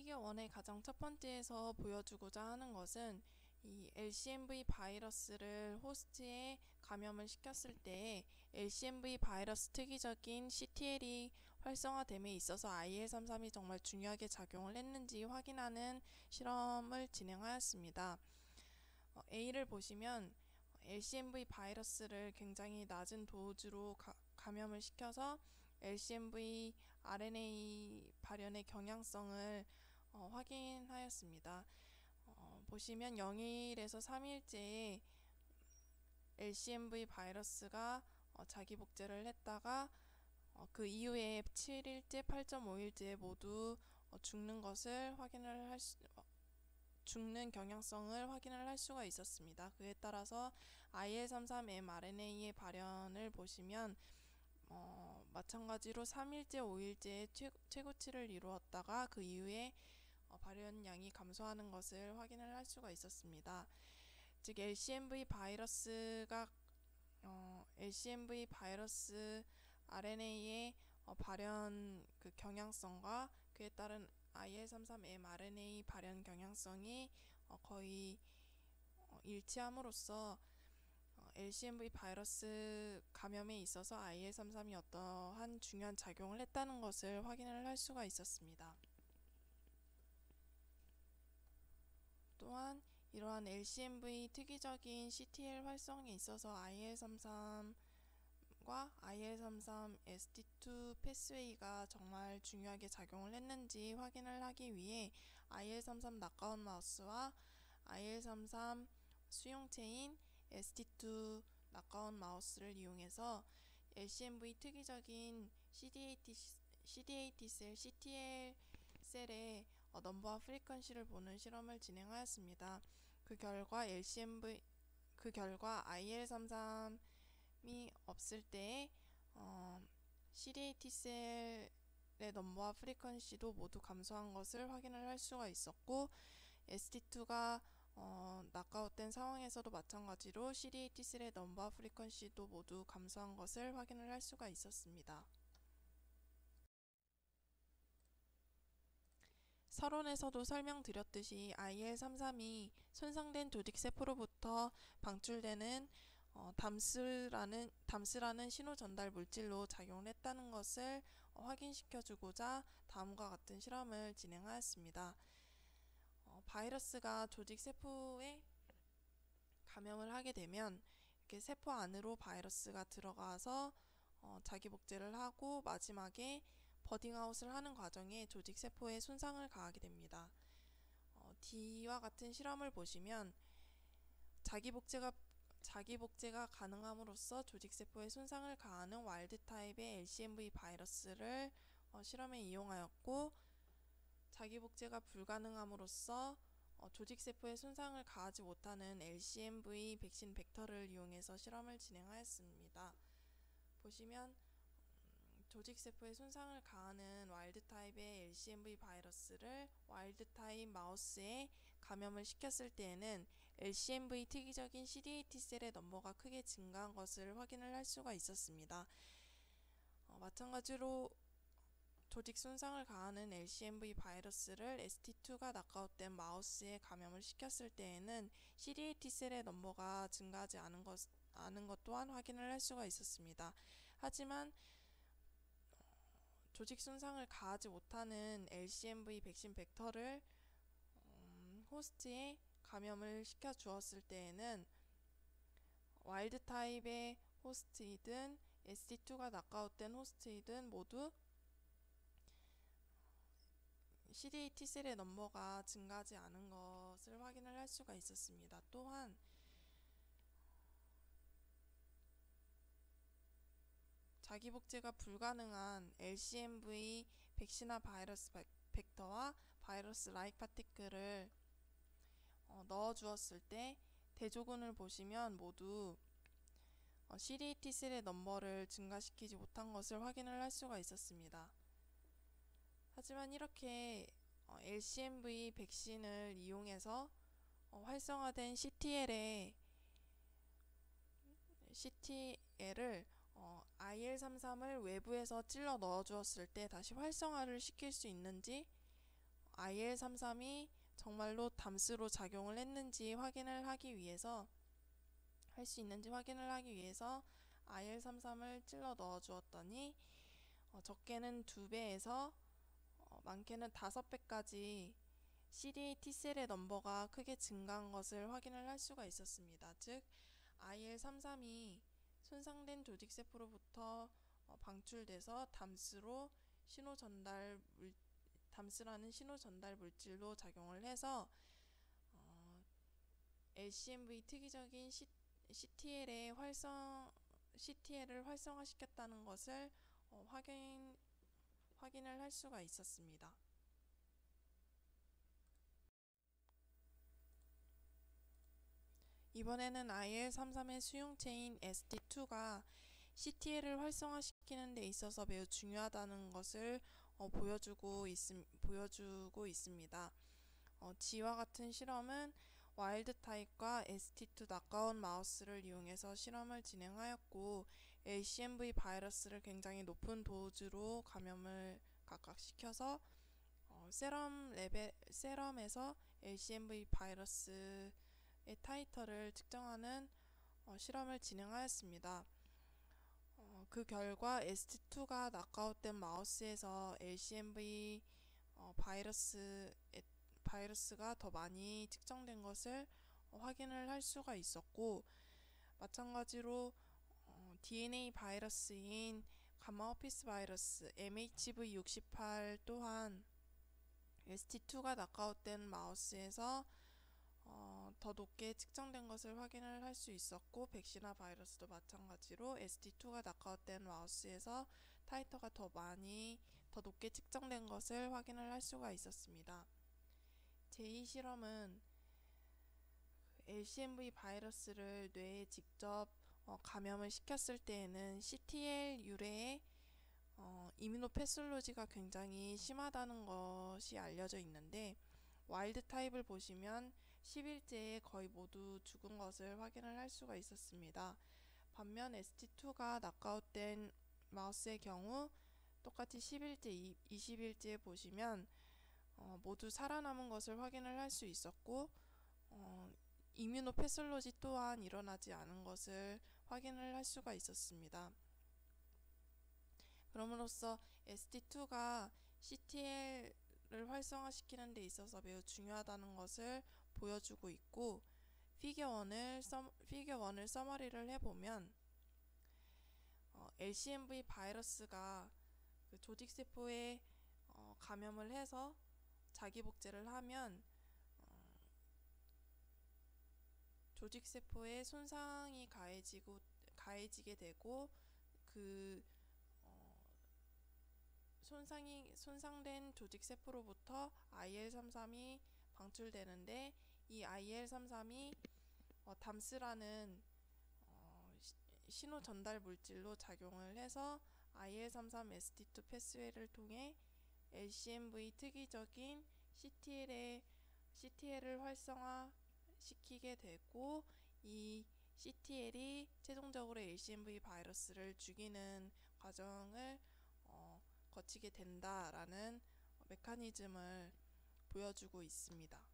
피겨 1의 가장 첫 번째에서 보여주고자 하는 것은 이 LCMV 바이러스를 호스트에 감염을 시켰을 때 LCMV 바이러스 특이적인 CTL이 활성화됨에 있어서 IL-33이 정말 중요하게 작용을 했는지 확인하는 실험을 진행하였습니다. A를 보시면 LCMV 바이러스를 굉장히 낮은 도즈로 감염을 시켜서 LCMV RNA 발현의 경향성을 확인하였습니다. 보시면 0일에서 3일째에 LCMV 바이러스가 자기 복제를 했다가 그 이후에 7일째, 8.5일째에 모두 죽는 것을 죽는 경향성을 확인을 할 수가 있었습니다. 그에 따라서 IL-33 mRNA의 발현을 보시면 마찬가지로 3일째, 5일째에 최고치를 이루었다가 그 이후에 발현량이 감소하는 것을 확인을 할 수가 있었습니다. 즉 LCMV 바이러스 RNA의 발현 그 경향성과 그에 따른 IL-33 mRNA 발현 경향성이 거의 일치함으로써 LCMV 바이러스 감염에 있어서 IL-33이 어떠한 중요한 작용을 했다는 것을 확인을 할 수가 있었습니다. 또한 이러한 LCMV 특이적인 CTL 활성에 있어서 IL-33과 IL-33 ST2 패스웨이가 정말 중요하게 작용을 했는지 확인을 하기 위해 IL-33 낙가온 마우스와 IL-33 수용체인 ST2 낙가온 마우스를 이용해서 LCMV 특이적인 CD8 셀, CTL 셀의 넘버와 프리퀀시를 보는 실험을 진행하였습니다. 그 결과 IL-33이 없을 때에 CD8 셀의 넘버와 프리퀀시도 모두 감소한 것을 확인을 할 수가 있었고, ST2가 낙아웃된 상황에서도 마찬가지로 CD8 셀의 넘버와 프리퀀시도 모두 감소한 것을 확인을 할 수가 있었습니다. 서론에서도 설명드렸듯이 IL-33이 손상된 조직세포로부터 방출되는 담스라는 신호 전달 물질로 작용을 했다는 것을 확인시켜주고자 다음과 같은 실험을 진행하였습니다. 바이러스가 조직세포에 감염을 하게 되면 이렇게 세포 안으로 바이러스가 들어가서 자기 복제를 하고 마지막에 버딩아웃을 하는 과정에 조직세포에 손상을 가하게 됩니다. D와 같은 실험을 보시면 자기 복제가 가능함으로써 조직세포에 손상을 가하는 와일드 타입의 LCMV 바이러스를 실험에 이용하였고, 자기 복제가 불가능함으로써 조직세포에 손상을 가하지 못하는 LCMV 백신 벡터를 이용해서 실험을 진행하였습니다. 보시면 조직세포에 손상을 가하는 와일드 타입의 LCMV 바이러스를 와일드 타입 마우스에 감염을 시켰을 때에는 LCMV 특이적인 CD8 셀의 넘버가 크게 증가한 것을 확인을 할 수가 있었습니다. 마찬가지로 조직 손상을 가하는 LCMV 바이러스를 ST2가 낙아웃된 마우스에 감염을 시켰을 때에는 CD8 셀의 넘버가 증가하지 않은 것 또한 확인을 할 수가 있었습니다. 하지만 조직 손상을 가하지 못하는 LCMV 백신 벡터를 호스트에 감염을 시켜 주었을 때에는 와일드 타입의 호스트이든 ST2가 낙아웃된 호스트이든 모두 CD8 셀의 넘버가 증가하지 않은 것을 확인을 할 수가 있었습니다. 또한 자기 복제가 불가능한 LCMV 백신화 바이러스 벡터와 바이러스 라이크 파티클을 넣어 주었을 때 대조군을 보시면 모두 CD8 셀의 넘버를 증가시키지 못한 것을 확인을 할 수가 있었습니다. 하지만 이렇게 LCMV 백신을 이용해서 활성화된 CTL을 IL-33을 외부에서 찔러 넣어 주었을 때 다시 활성화를 시킬 수 있는지 IL-33이 정말로 담스로 작용을 했는지 확인을 하기 위해서 할 수 있는지 확인을 하기 위해서 IL-33을 찔러 넣어 주었더니 적게는 2배에서 많게는 5배까지 CD T셀의 넘버가 크게 증가한 것을 확인을 할 수가 있었습니다. 즉 IL-33이 손상된 조직세포로부터 방출돼서 담스라는 신호 전달 물질로 작용을 해서 LCMV 특이적인 CTL을 활성화시켰다는 것을 확인을 할 수가 있었습니다. 이번에는 IL-33의 수용체인 ST2가 CTL을 활성화시키는 데 있어서 매우 중요하다는 것을 보여주고 있습니다. 지와 같은 실험은 와일드 타입과 ST2 낙가온 마우스를 이용해서 실험을 진행하였고 LCMV 바이러스를 굉장히 높은 도즈로 감염을 각각 시켜서 세럼에서 LCMV 바이러스의 타이터를 측정하는 실험을 진행하였습니다. 그 결과 ST2가 낙아웃된 마우스에서 LCMV 바이러스가 더 많이 측정된 것을 확인을 할 수가 있었고, 마찬가지로 DNA 바이러스인 가마오피스 바이러스 MHV68 또한 ST2가 낙아웃된 마우스에서 더 높게 측정된 것을 확인을 할 수 있었고, 백신화 바이러스도 마찬가지로 ST2가 낙아웃된 마우스에서 타이터가 더 높게 측정된 것을 확인을 할 수가 있었습니다. 제2실험은 LCMV 바이러스를 뇌에 직접 감염을 시켰을 때에는 CTL 유래의 이뮤노패솔로지가 굉장히 심하다는 것이 알려져 있는데, 와일드 타입을 보시면 10일째에 거의 모두 죽은 것을 확인을 할 수가 있었습니다. 반면 ST2가 낙아웃된 마우스의 경우 똑같이 10일째, 20일째에 보시면 모두 살아남은 것을 확인을 할 수 있었고, 이뮤노패솔로지 또한 일어나지 않은 것을 확인을 할 수가 있었습니다. 그럼으로써 ST2가 CTL을 활성화시키는 데 있어서 매우 중요하다는 것을 보여주고 있고, 피겨 1을 서머리를 해보면 LCMV 바이러스가 그 조직세포에 감염을 해서 자기복제를 하면 조직세포에 손상이 가해지게 되고, 그 손상된 조직세포로부터 IL-33이 방출되는데, 이 IL-33이 담스라는 신호 전달 물질로 작용을 해서 IL-33 ST2 패스웨이를 통해 LCMV 특이적인 CTL을 활성화시키게 되고, 이 CTL이 최종적으로 LCMV 바이러스를 죽이는 과정을 거치게 된다라는 메커니즘을 보여주고 있습니다.